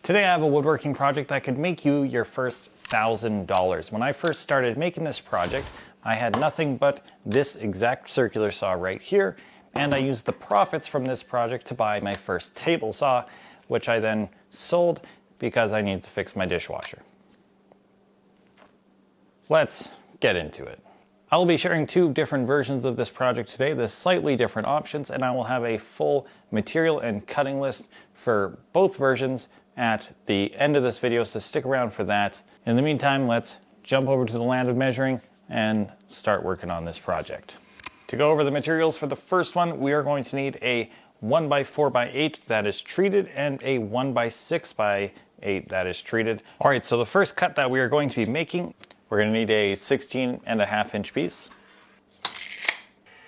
Today I have a woodworking project that could make you your first $1,000. When I first started making this project, I had nothing but this exact circular saw right here, and I used the profits from this project to buy my first table saw, which I then sold because I needed to fix my dishwasher. Let's get into it. I will be sharing two different versions of this project today, with slightly different options, and I will have a full material and cutting list for both versions at the end of this video, so stick around for that. In the meantime, let's jump over to the land of measuring and start working on this project. To go over the materials for the first one, we are going to need a 1x4x8 that is treated and a 1x6x8 that is treated. All right, so the first cut that we are going to be making, we're going to need a 16.5-inch piece.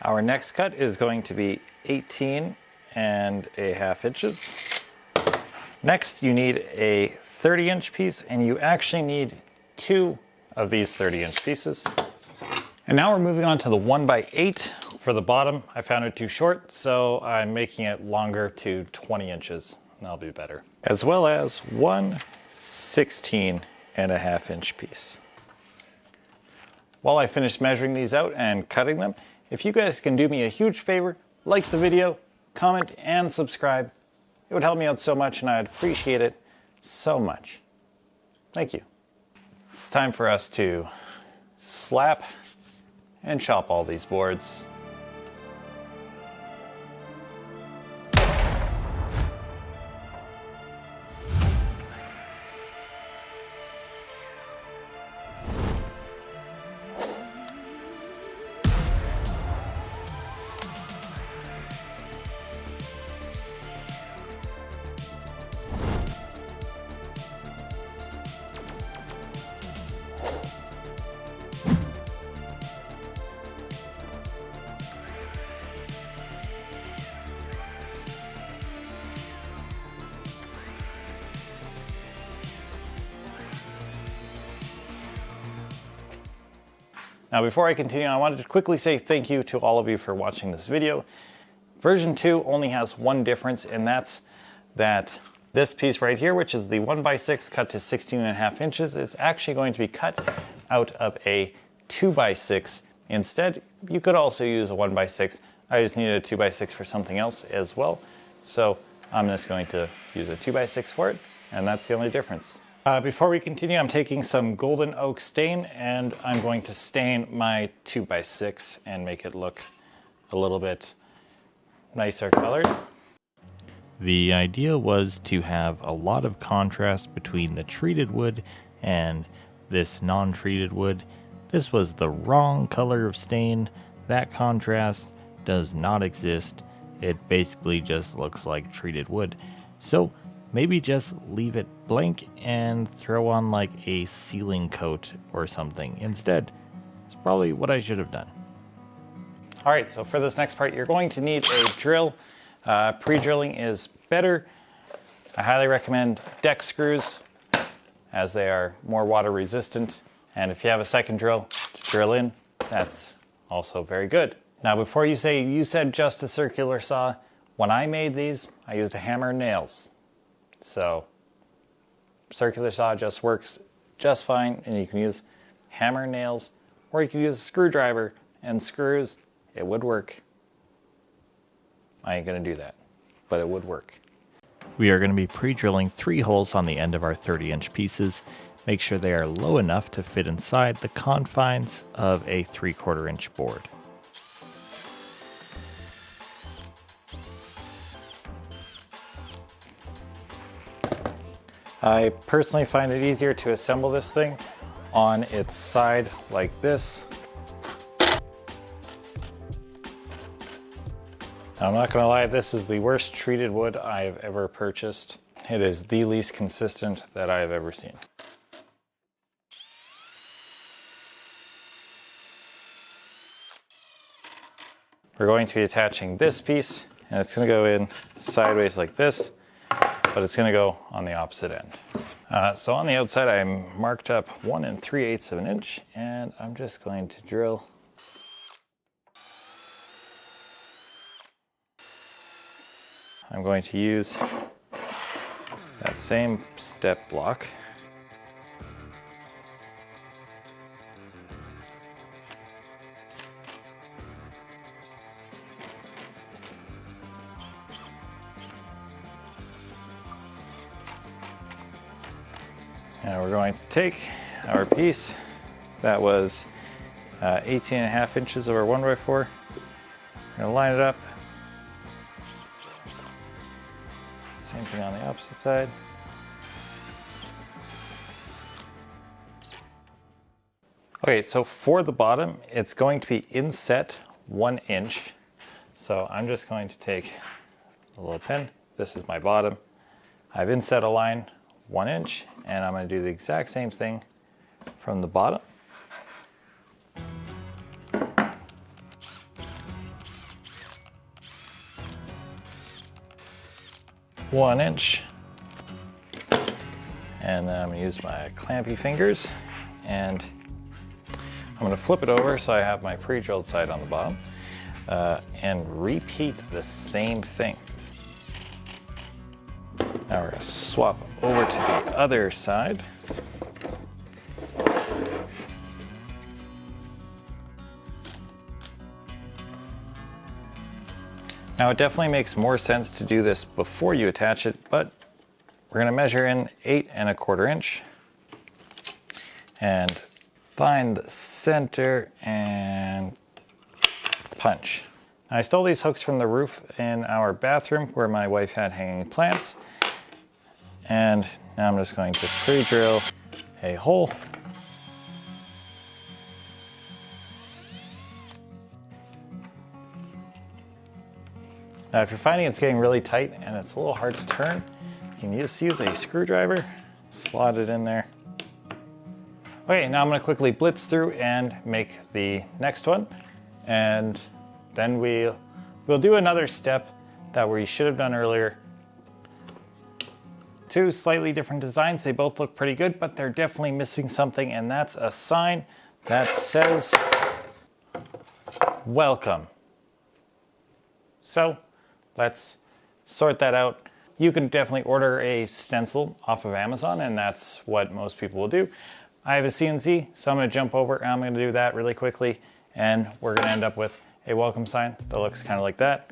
Our next cut is going to be 18.5 inches. Next, you need a 30-inch piece, and you actually need two of these 30-inch pieces. And now we're moving on to the 1x8. For the bottom, I found it too short, so I'm making it longer to 20 inches. That'll be better. As well as one 16.5-inch piece. While I finish measuring these out and cutting them, if you guys can do me a huge favor, like the video, comment, and subscribe. It would help me out so much, and I'd appreciate it so much. Thank you. It's time for us to slap and chop all these boards. Now, before I continue, I wanted to quickly say thank you to all of you for watching this video. Version 2 only has one difference, and that's that this piece right here, which is the 1x6 cut to 16.5 inches, is actually going to be cut out of a 2x6 instead. You could also use a 1x6. I just needed a 2x6 for something else as well. So I'm just going to use a 2x6 for it, and that's the only difference. Before we continue, I'm taking some golden oak stain, and I'm going to stain my 2x6 and make it look a little bit nicer colored. The idea was to have a lot of contrast between the treated wood and this non-treated wood. This was the wrong color of stain. That contrast does not exist. It basically just looks like treated wood. So maybe just leave it blank and throw on like a sealing coat or something instead. It's probably what I should have done. All right, so for this next part, you're going to need a drill. Pre-drilling is better. I highly recommend deck screws as they are more water resistant. And if you have a second drill to drill in, that's also very good. Now, before you say you said just a circular saw, when I made these, I used a hammer and nails. So circular saw just works just fine, and you can use hammer and nails, or you can use a screwdriver and screws. It would work. I ain't gonna do that, but it would work. We are going to be pre-drilling 3 holes on the end of our 30-inch pieces. Make sure they are low enough to fit inside the confines of a 3/4-inch board. I personally find it easier to assemble this thing on its side like this. I'm not gonna lie, this is the worst treated wood I have ever purchased. It is the least consistent that I have ever seen. We're going to be attaching this piece, and it's gonna go in sideways like this, but it's gonna go on the opposite end. So on the outside, I marked up 1 3/8 of an inch, and I'm just going to drill. I'm going to use that same step block. And we're going to take our piece that was 18.5 inches over 1x4. We're going to line it up. Same thing on the opposite side. Okay, so for the bottom, it's going to be inset 1 inch. So I'm just going to take a little pin. This is my bottom. I've inset a line 1 inch, and I'm going to do the exact same thing from the bottom. One inch, and then I'm going to use my clampy fingers, and I'm going to flip it over so I have my pre-drilled side on the bottom, and repeat the same thing. Now we're going to swap over to the other side. Now it definitely makes more sense to do this before you attach it, but we're going to measure in 8¼ inch and find the center and punch. Now, I stole these hooks from the roof in our bathroom where my wife had hanging plants. And now I'm just going to pre-drill a hole. Now, if you're finding it's getting really tight and it's a little hard to turn, you can just use a screwdriver, slot it in there. Okay, now I'm going to quickly blitz through and make the next one. And then we'll do another step that we should have done earlier. Two slightly different designs. They both look pretty good, but they're definitely missing something, and that's a sign that says welcome. So let's sort that out. You can definitely order a stencil off of Amazon, and that's what most people will do. I have a CNC, so I'm going to jump over and I'm going to do that really quickly, and we're going to end up with a welcome sign that looks kind of like that.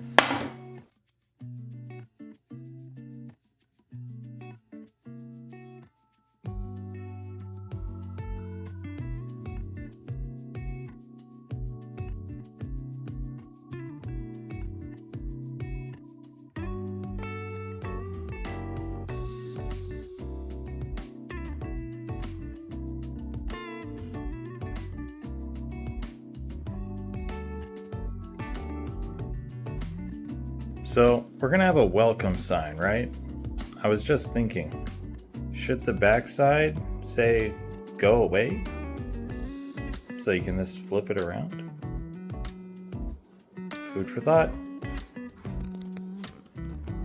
So we're gonna have a welcome sign, right? I was just thinking, should the back side say go away? So you can just flip it around? Food for thought.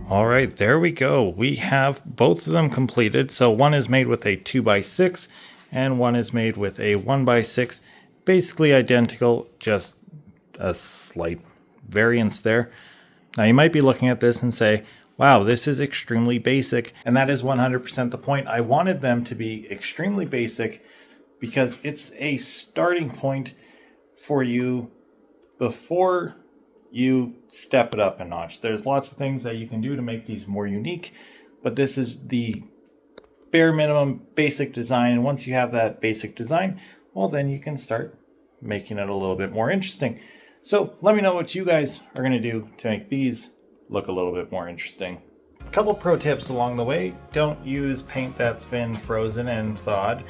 All right, there we go. We have both of them completed. So one is made with a 2x6 and one is made with a 1x6. Basically identical, just a slight variance there. Now you might be looking at this and say, wow, this is extremely basic. And that is 100% the point. I wanted them to be extremely basic because it's a starting point for you before you step it up a notch. There's lots of things that you can do to make these more unique, but this is the bare minimum basic design. And once you have that basic design, well, then you can start making it a little bit more interesting. So let me know what you guys are going to do to make these look a little bit more interesting. A couple pro tips along the way. Don't use paint that's been frozen and thawed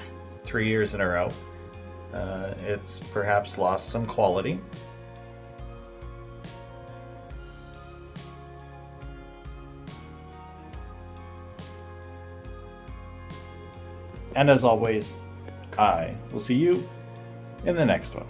3 years in a row. It's perhaps lost some quality. And as always, I will see you in the next one.